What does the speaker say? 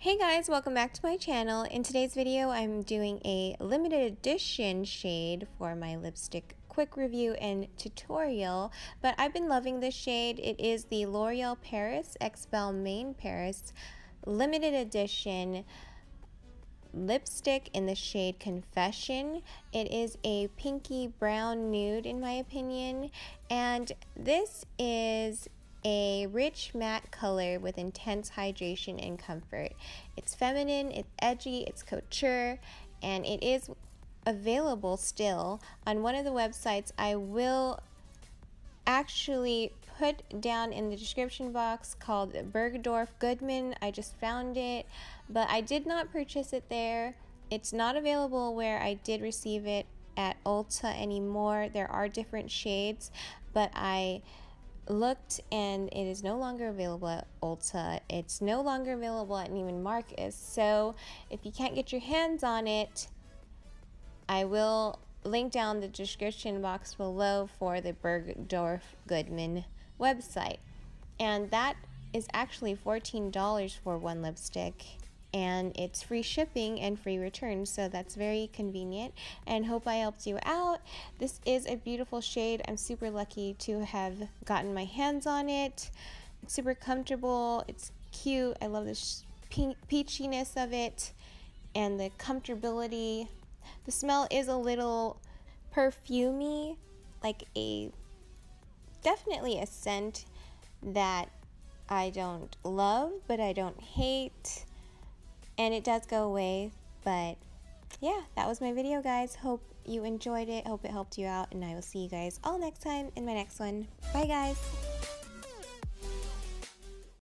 Hey guys, welcome back to my channel. In today's video, I'm doing a limited edition shade for my lipstick quick review and tutorial, but I've been loving this shade. It is the L'Oreal Paris X Balmain Paris limited edition lipstick in the shade Confession. It is a pinky brown nude in my opinion, and this is a rich matte color with intense hydration and comfort. It's feminine, it's edgy, it's couture, and it is available still on one of the websites I will actually put down in the description box, called Bergdorf Goodman. I just found it, but I did not purchase it there. It's not available where I did receive it at Ulta anymore. There are different shades, but I looked and it is no longer available at Ulta. It's no longer available at Neiman Marcus. So if you can't get your hands on it, I will link down the description box below for the Bergdorf Goodman website. And that is actually $14 for one lipstick, and it's free shipping and free returns, so that's very convenient, and hope I helped you out. This is a beautiful shade. I'm super lucky to have gotten my hands on it. It's super comfortable, it's cute. I love the peachiness of it and the comfortability. The smell is a little perfumey, like definitely a scent that I don't love, but I don't hate. And it does go away. But yeah, that was my video, guys. Hope you enjoyed it. Hope it helped you out. And I will see you guys all next time in my next one. Bye, guys.